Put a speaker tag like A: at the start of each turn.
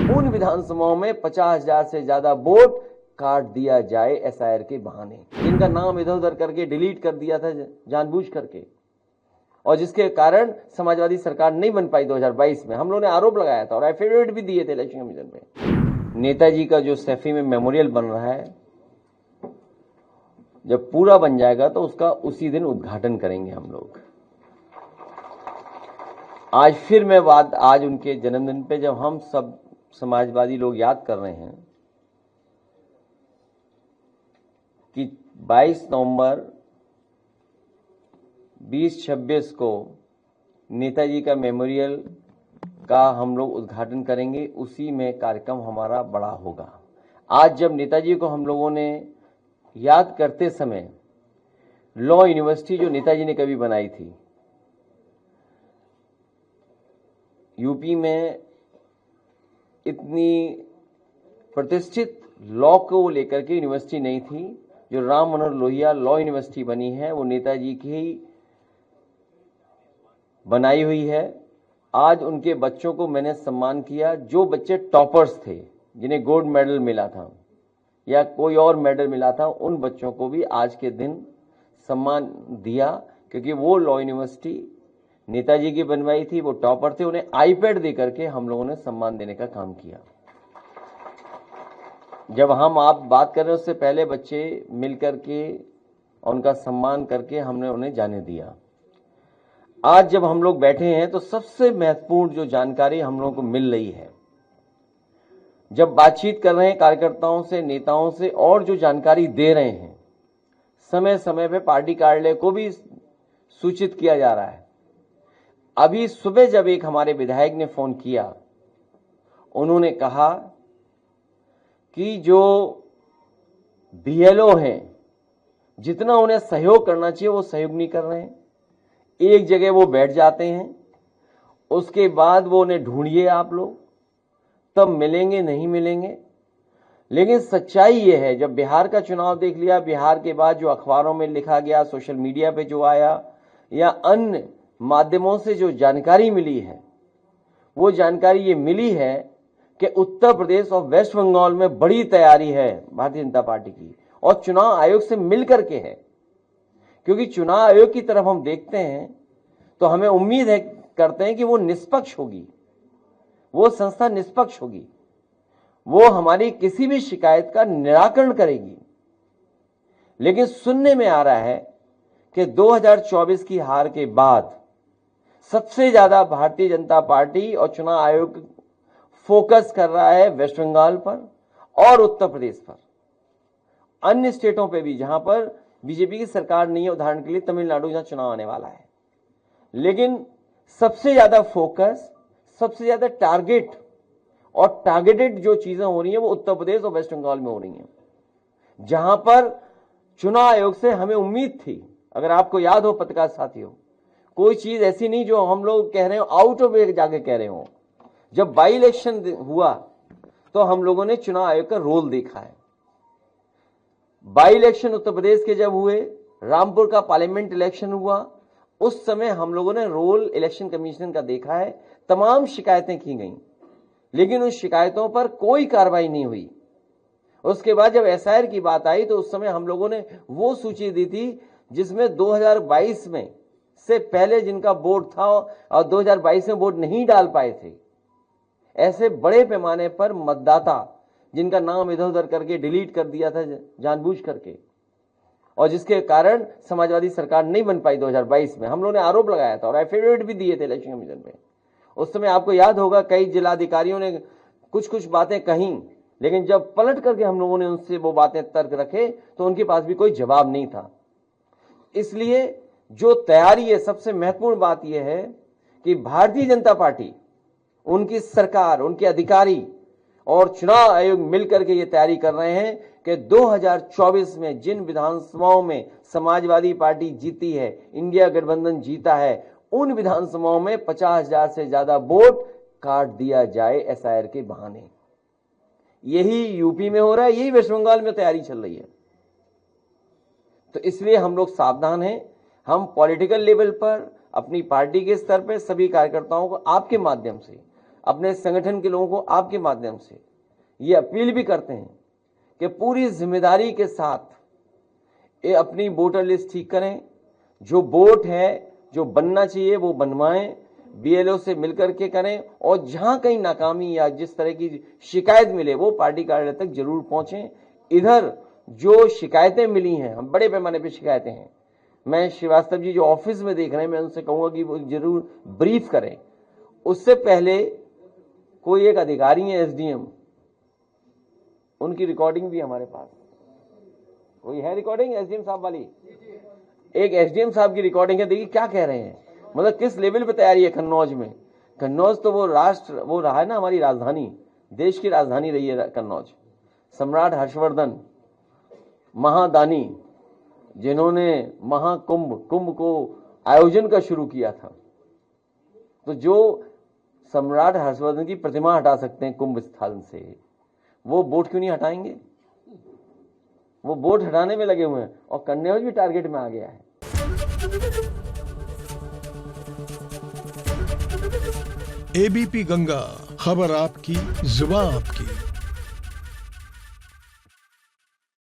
A: उन विधानसभाओं में 50,000 से ज्यादा वोट काट दिया जाए एसआईआर के बहाने, जिनका नाम इधर उधर करके डिलीट कर दिया था जानबूझ करके, और जिसके कारण समाजवादी सरकार नहीं बन पाई 2022 में। हम लोगों ने आरोप लगाया था और एफिडेविट भी दिए थे इलेक्शन कमीशन में। नेताजी का जो सैफी में मेमोरियल बन रहा है, जब पूरा बन जाएगा तो उसका उसी दिन उद्घाटन करेंगे हम लोग। आज फिर मैं बात, आज उनके जन्मदिन पे जब हम सब समाजवादी लोग याद कर रहे हैं कि 22 नवंबर 2026 को नेताजी का मेमोरियल का हम लोग उद्घाटन करेंगे, उसी में कार्यक्रम हमारा बड़ा होगा। आज जब नेताजी को हम लोगों ने याद करते समय लॉ यूनिवर्सिटी जो नेताजी ने कभी बनाई थी, यूपी में इतनी प्रतिष्ठित लॉ को लेकर के यूनिवर्सिटी नहीं थी, जो राम मनोहर लोहिया लॉ यूनिवर्सिटी बनी है वो नेताजी की ही बनाई हुई है। आज उनके बच्चों को मैंने सम्मान किया, जो बच्चे टॉपर्स थे, जिन्हें गोल्ड मेडल मिला था या कोई और मेडल मिला था, उन बच्चों को भी आज के दिन सम्मान दिया, क्योंकि वो लॉ यूनिवर्सिटी नेताजी की बनवाई थी, वो टॉपर थे। उन्हें आईपैड दे करके हम लोगों ने सम्मान देने का काम किया। जब हम आप बात कर रहे हैं उससे पहले बच्चे मिल करके उनका सम्मान करके हमने उन्हें जाने दिया। आज जब हम लोग बैठे हैं तो सबसे महत्वपूर्ण जो जानकारी हम लोगों को मिल रही है, जब बातचीत कर रहे हैं कार्यकर्ताओं से, नेताओं से, और जो जानकारी दे रहे हैं, समय समय पे पार्टी कार्यालय को भी सूचित किया जा रहा है। अभी सुबह जब एक हमारे विधायक ने फोन किया, उन्होंने कहा कि जो बीएलओ हैं, जितना उन्हें सहयोग करना चाहिए वो सहयोग नहीं कर रहे हैं। एक जगह वो बैठ जाते हैं, उसके बाद वो उन्हें ढूंढिए आप लोग, तब मिलेंगे, नहीं मिलेंगे। लेकिन सच्चाई ये है, जब बिहार का चुनाव देख लिया, बिहार के बाद जो अखबारों में लिखा गया, सोशल मीडिया पे जो आया, या अन्य माध्यमों से जो जानकारी मिली है, वो जानकारी ये मिली है कि उत्तर प्रदेश और वेस्ट बंगाल में बड़ी तैयारी है भारतीय जनता पार्टी की, और चुनाव आयोग से मिलकर के है। क्योंकि चुनाव आयोग की तरफ हम देखते हैं तो हमें उम्मीद है, करते हैं कि वो निष्पक्ष होगी, वो संस्था निष्पक्ष होगी, वो हमारी किसी भी शिकायत का निराकरण करेगी। लेकिन सुनने में आ रहा है कि 2024 की हार के बाद सबसे ज्यादा भारतीय जनता पार्टी और चुनाव आयोग फोकस कर रहा है वेस्ट बंगाल पर और उत्तर प्रदेश पर, अन्य स्टेटों पे भी जहां पर बीजेपी की सरकार नहीं है, उदाहरण के लिए तमिलनाडु जहां चुनाव आने वाला है। लेकिन सबसे ज्यादा फोकस, सबसे ज्यादा टारगेट और टारगेटेड जो चीजें हो रही हैं वो उत्तर प्रदेश और वेस्ट बंगाल में हो रही हैं, जहां पर चुनाव आयोग से हमें उम्मीद थी। अगर आपको याद हो पत्रकार साथियों, कोई चीज ऐसी नहीं जो हम लोग कह रहे हो आउट ऑफ वे जाके कह रहे हो। जब बाई इलेक्शन हुआ तो हम लोगों ने चुनाव आयोग का रोल देखा है। बाई इलेक्शन उत्तर प्रदेश के जब हुए, रामपुर का पार्लियामेंट इलेक्शन हुआ, उस समय हम लोगों ने रोल इलेक्शन कमीशन का देखा है। तमाम शिकायतें की गई, लेकिन उन शिकायतों पर कोई कार्रवाई नहीं हुई। उसके बाद जब एसआईआर की बात आई तो उस समय हम लोगों ने वो सूची दी थी जिसमें 2022 में से पहले जिनका वोट था और 2022 में वोट नहीं डाल पाए थे, ऐसे बड़े पैमाने पर मतदाता जिनका नाम इधर उधर करके डिलीट कर दिया था जानबूझ करके, और जिसके कारण समाजवादी सरकार नहीं बन पाई 2022 में। हम लोगों ने आरोप लगाया था और एफिडेविट भी दिए थे इलेक्शन कमीशन में। उस समय आपको याद होगा कई जिलाधिकारियों ने कुछ कुछ बातें कही, लेकिन जब पलट करके हम लोगों ने उनसे वो बातें तर्क रखे तो उनके पास भी कोई जवाब नहीं था। इसलिए जो तैयारी है, सबसे महत्वपूर्ण बात यह है कि भारतीय जनता पार्टी, उनकी सरकार, उनके अधिकारी और चुनाव आयोग मिलकर के ये तैयारी कर रहे हैं कि 2024 में जिन विधानसभाओं में समाजवादी पार्टी जीती है, इंडिया गठबंधन जीता है, उन विधानसभाओं में 50,000 से ज्यादा वोट काट दिया जाए एसआईआर के बहाने। यही यूपी में हो रहा है, यही वेस्ट बंगाल में तैयारी चल रही है। तो इसलिए हम लोग सावधान हैं। हम पॉलिटिकल लेवल पर, अपनी पार्टी के स्तर पर सभी कार्यकर्ताओं को आपके माध्यम से अपने संगठन के लोगों को आपके माध्यम से ये अपील भी करते हैं कि पूरी जिम्मेदारी के साथ ये अपनी वोटर लिस्ट ठीक करें। जो वोट है जो बनना चाहिए वो बनवाएं, बीएलओ से मिलकर के करें, और जहां कहीं नाकामी या जिस तरह की शिकायत मिले वो पार्टी कार्यालय तक जरूर पहुंचें। इधर जो शिकायतें मिली हैं, हम बड़े पैमाने पर शिकायतें हैं, मैं श्रीवास्तव जी जो ऑफिस में देख रहे हैं, मैं उनसे कहूंगा कि वो जरूर ब्रीफ करें। उससे पहले कोई एक अधिकारी है एसडीएम, उनकी रिकॉर्डिंग भी हमारे पास, कोई है रिकॉर्डिंग एसडीएम साहब वाली? एक एसडीएम साहब की रिकॉर्डिंग है, देखिए क्या कह रहे हैं, मतलब किस लेवल पे तैयारी है कन्नौज में। कन्नौज तो वो रहा है ना, हमारी राजधानी, देश की राजधानी रही है कन्नौज। सम्राट हर्षवर्धन महादानी, जिन्होंने कुंभ को आयोजन का शुरू किया था, तो जो सम्राट हर्षवर्धन की प्रतिमा हटा सकते हैं कुंभ स्थल से, वो बोट क्यों नहीं हटाएंगे? वो बोट हटाने में लगे हुए हैं, और कन्नौज भी टारगेट में आ गया है।
B: एबीपी गंगा, खबर आपकी, जुबान आपकी।